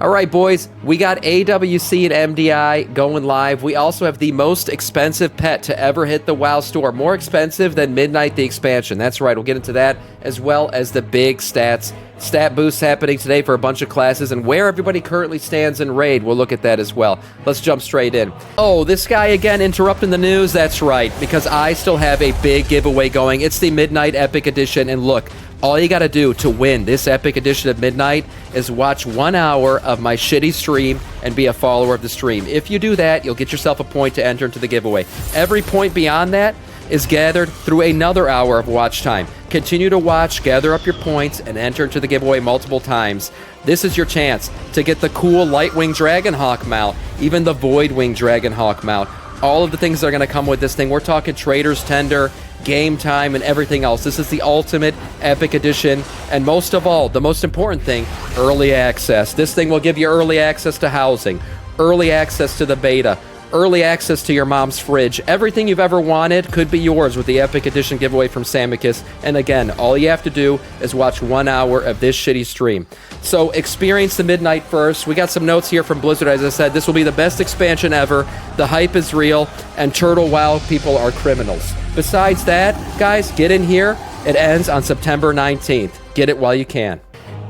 All right, boys, we got AWC and MDI going live. We also have the most expensive pet to ever hit the WoW store. More expensive than Midnight the expansion. That's right, we'll get into that, as well as the big stat boosts happening today for a bunch of classes and where everybody currently stands in Raid. We'll look at that as well. Let's jump straight in. Oh, this guy again interrupting the news? That's right, because I still have a big giveaway going. It's the Midnight Epic Edition, and look, all you gotta do to win this Epic Edition of Midnight is watch 1 hour of my shitty stream and be a follower of the stream. If you do that, you'll get yourself a point to enter into the giveaway. Every point beyond that is gathered through another hour of watch time. Continue to watch, gather up your points, and enter into the giveaway multiple times. This is your chance to get the cool Lightwing Dragonhawk mount, even the Voidwing Dragonhawk mount. All of the things that are going to come with this thing. We're talking Trader's Tender, game time, and everything else. This is the ultimate Epic Edition, and most of all, the most important thing, early access. This thing will give you early access to housing, early access to the beta, early access to your mom's fridge. Everything you've ever wanted could be yours with the Epic Edition giveaway from Samiccus. And again, all you have to do is watch 1 hour of this shitty stream. So experience the Midnight first. We got some notes here from Blizzard. As I said, this will be the best expansion ever. The hype is real, and Turtle WoW people are criminals. Besides that, guys, get in here. It ends on September 19th. Get it while you can.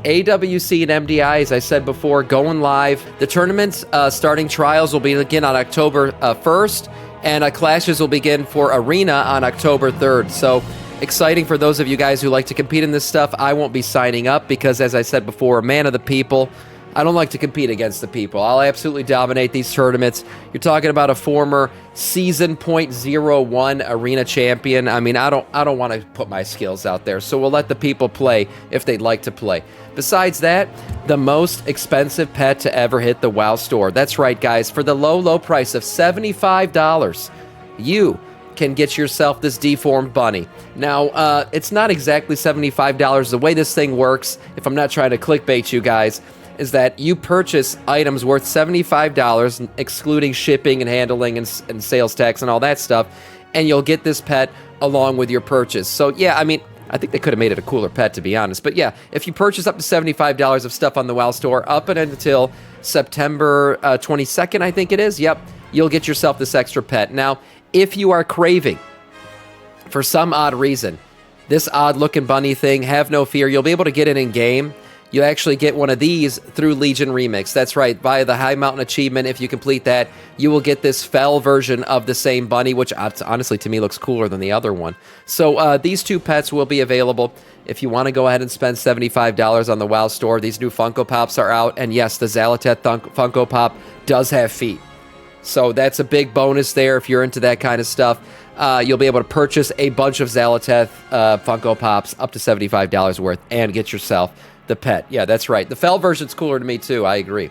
AWC and MDI, as I said before, going live. The tournament's starting trials will begin on October 1st, and clashes will begin for Arena on October 3rd. So exciting for those of you guys who like to compete in this stuff. I won't be signing up because, as I said before, a man of the people. I don't like to compete against the people. I'll absolutely dominate these tournaments. You're talking about a former season .01 arena champion. I mean, I don't want to put my skills out there. So we'll let the people play if they'd like to play. Besides that, the most expensive pet to ever hit the WoW store. That's right, guys. For the low price of $75, you can get yourself this deformed bunny. Now, it's not exactly $75. The way this thing works, if I'm not trying to clickbait you guys, is that you purchase items worth $75, excluding shipping and handling and sales tax and all that stuff, and you'll get this pet along with your purchase. So yeah, I mean, I think they could have made it a cooler pet, to be honest. But yeah, if you purchase up to $75 of stuff on the WoW store up and until September 22nd, I think it is, yep, you'll get yourself this extra pet. Now, if you are craving, for some odd reason, this odd-looking bunny thing, have no fear, you'll be able to get it in-game. You actually get one of these through Legion Remix. That's right, via the High Mountain achievement. If you complete that, you will get this fell version of the same bunny, which honestly to me looks cooler than the other one. So these two pets will be available if you want to go ahead and spend $75 on the WoW store. These new Funko Pops are out, and yes, the Xaloteth Funko Pop does have feet. So that's a big bonus there if you're into that kind of stuff. You'll be able to purchase a bunch of Xaloteth Funko Pops up to $75 worth and get yourself the pet. Yeah, that's right. The fell version's cooler to me too. I agree.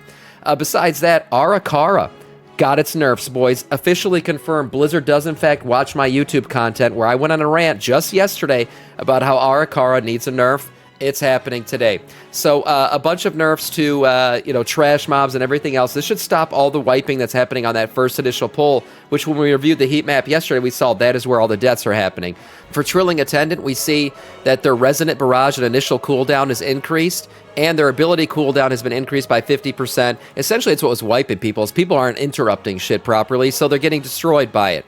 Besides that, Arakara got its nerfs, boys. Officially confirmed. Blizzard does in fact watch my YouTube content where I went on a rant just yesterday about how Arakara needs a nerf. It's happening today. So a bunch of nerfs to trash mobs and everything else. This should stop all the wiping that's happening on that first initial pull, which when we reviewed the heat map yesterday, we saw that is where all the deaths are happening. For Trilling Attendant, we see that their Resonant Barrage and initial cooldown is increased, and their ability cooldown has been increased by 50%. Essentially, it's what was wiping people, is people aren't interrupting shit properly, so they're getting destroyed by it.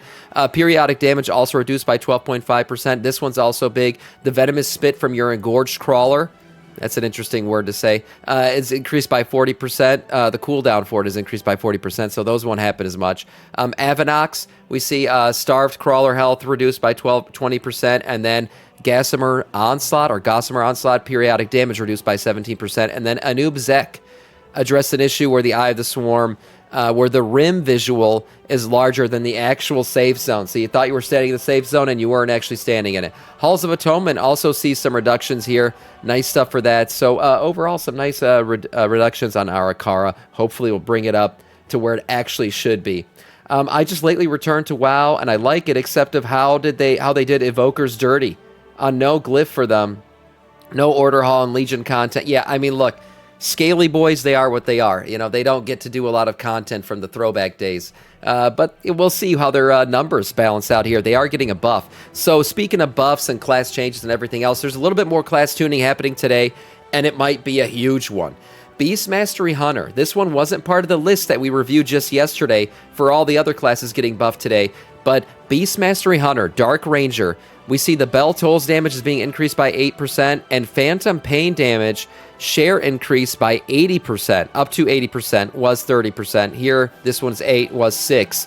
Periodic damage also reduced by 12.5%. This one's also big. The Venomous Spit from your Engorged Crawler, that's an interesting word to say, is increased by 40%. The cooldown for it is increased by 40%, so those won't happen as much. Avanox, we see Starved Crawler health reduced by 20%, and then Gossamer Onslaught, periodic damage reduced by 17%, and then Anub Zek addressed an issue where the Eye of the Swarm, where the rim visual is larger than the actual safe zone. So you thought you were standing in the safe zone and you weren't actually standing in it. Halls of Atonement also sees some reductions here. Nice stuff for that. So overall, some nice reductions on Arakara. Hopefully we'll bring it up to where it actually should be. I just lately returned to WoW, and I like it, except of how they did Evokers dirty. No glyph for them. No Order Hall and Legion content. Yeah, I mean, look, Scaly boys, they are what they are. You know, they don't get to do a lot of content from the throwback days. But we'll see how their numbers balance out here. They are getting a buff. So speaking of buffs and class changes and everything else, there's a little bit more class tuning happening today, and it might be a huge one. Beast Mastery Hunter. This one wasn't part of the list that we reviewed just yesterday for all the other classes getting buffed today, but Beast Mastery Hunter, Dark Ranger, we see the Bell Tolls damage is being increased by 8%, and Phantom Pain damage share increased by 80%, up to 80%, was 30%. Here, this one's 8, was 6.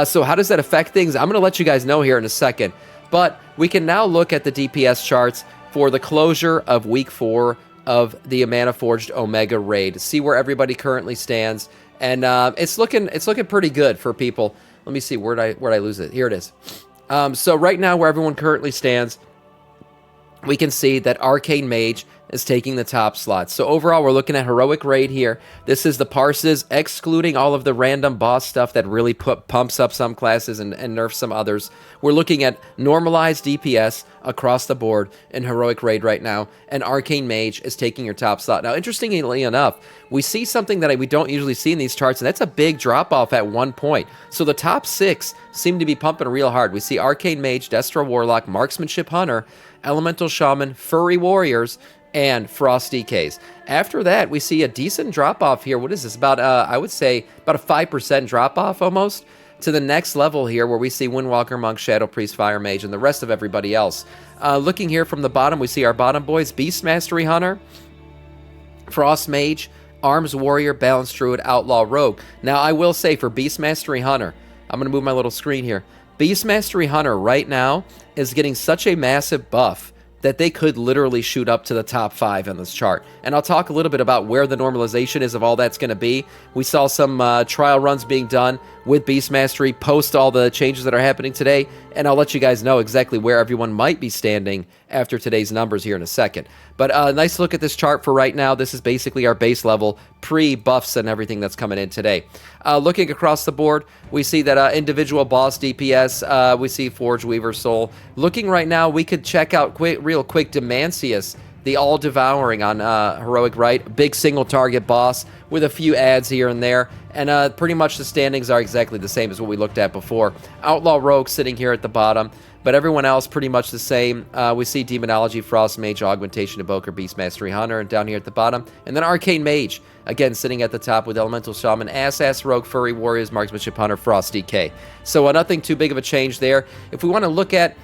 So how does that affect things? I'm going to let you guys know here in a second, but we can now look at the DPS charts for the closure of Week 4 of the Amana Forged Omega Raid, see where everybody currently stands, and it's looking pretty good for people. Let me see, where'd I lose it? Here it is. So right now, where everyone currently stands, we can see that Arcane Mage is taking the top slot. So overall, we're looking at Heroic Raid here. This is the parses, excluding all of the random boss stuff that really pumps up some classes and nerfs some others. We're looking at normalized DPS across the board in Heroic Raid right now, and Arcane Mage is taking your top slot. Now, interestingly enough, we see something that we don't usually see in these charts, and that's a big drop-off at one point. So the top 6 seem to be pumping real hard. We see Arcane Mage, Destro Warlock, Marksmanship Hunter, Elemental Shaman, Furry Warriors, and Frost DKs. After that, we see a decent drop-off here. What is this? About, I would say, about a 5% drop-off almost to the next level here, where we see Windwalker, Monk, Shadow Priest, Fire Mage, and the rest of everybody else. Looking here from the bottom, we see our bottom boys, Beast Mastery Hunter, Frost Mage, Arms Warrior, Balance Druid, Outlaw Rogue. Now, I will say for Beast Mastery Hunter, I'm going to move my little screen here. Beast Mastery Hunter right now is getting such a massive buff that they could literally shoot up to the top 5 on this chart. And I'll talk a little bit about where the normalization is of all that's going to be. We saw some trial runs being done with Beast Mastery post all the changes that are happening today, and I'll let you guys know exactly where everyone might be standing after today's numbers here in a second. But a nice look at this chart for right now. This is basically our base level, pre-buffs and everything that's coming in today. Looking across the board, we see that individual boss DPS, we see Forge Weaver Soul. Looking right now, we could check out real quick Demancius, the All-Devouring on Heroic Right. Big single target boss with a few adds here and there. And pretty much the standings are exactly the same as what we looked at before. Outlaw Rogue sitting here at the bottom, but everyone else pretty much the same. We see Demonology, Frost Mage, Augmentation, Evoker, Beast Mastery Hunter, and down here at the bottom. And then Arcane Mage, again, sitting at the top with Elemental Shaman, Ass Rogue, Furry Warriors, Marksmanship Hunter, Frost DK. So nothing too big of a change there. If we want to look at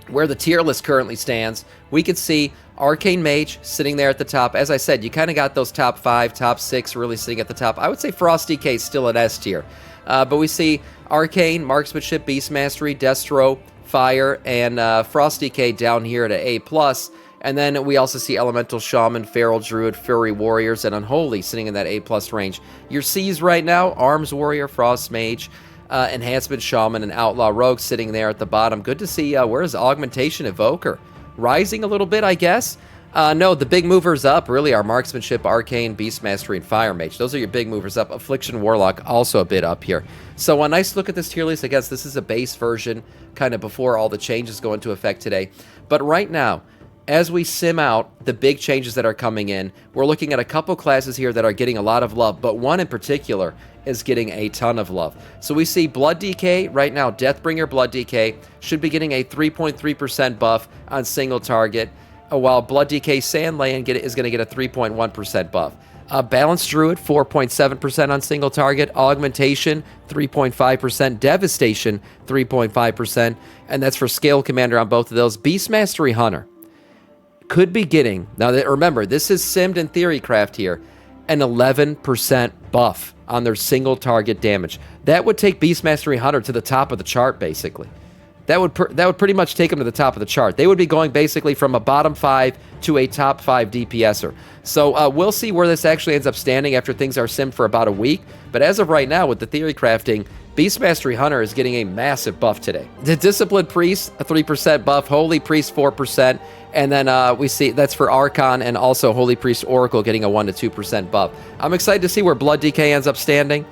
where the tier list currently stands, we could see Arcane Mage sitting there at the top. As I said, you kind of got those top 5, top 6 really sitting at the top. I would say Frost DK is still at S tier. But we see Arcane, Marksmanship, Beast Mastery, Destro, Fire, and Frost DK down here at an A+. And then we also see Elemental Shaman, Feral Druid, Furry Warriors, and Unholy sitting in that A+ range. Your C's right now, Arms Warrior, Frost Mage, Enhancement Shaman, and Outlaw Rogue sitting there at the bottom. Good to see, where's Augmentation Evoker? Rising a little bit, I guess? No, the big movers up really are Marksmanship, Arcane, Beast Mastery, and Fire Mage. Those are your big movers up. Affliction Warlock also a bit up here. So a nice look at this tier list. I guess this is a base version, kind of before all the changes go into effect today. But right now, as we sim out the big changes that are coming in, we're looking at a couple classes here that are getting a lot of love, but one in particular is getting a ton of love. So we see Blood DK right now, Deathbringer Blood DK should be getting a 3.3% buff on single target, while Blood DK Sandland is going to get a 3.1% buff. Balanced Druid, 4.7% on single target. Augmentation, 3.5%. Devastation, 3.5%. And that's for Scale Commander on both of those. Beast Mastery Hunter could be getting, now remember, this is simmed in Theorycraft here, an 11% buff on their single target damage. That would take Beast Mastery Hunter to the top of the chart, basically. That would pretty much take them to the top of the chart. They would be going basically from a bottom 5 to a top 5 DPSer. So we'll see where this actually ends up standing after things are simmed for about a week. But as of right now, with the theory crafting, Beast Mastery Hunter is getting a massive buff today. The Disciplined Priest, a 3% buff. Holy Priest, 4%. And then we see that's for Archon, and also Holy Priest Oracle getting a 1 to 2% buff. I'm excited to see where Blood DK ends up standing,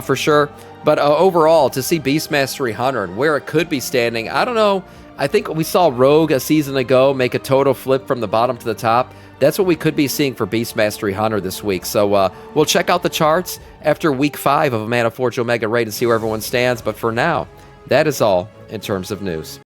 for sure. But overall, to see Beast Mastery Hunter and where it could be standing, I don't know. I think we saw Rogue a season ago make a total flip from the bottom to the top. That's what we could be seeing for Beast Mastery Hunter this week. So we'll check out the charts after week 5 of Amana Forge Omega Raid and see where everyone stands. But for now, that is all in terms of news.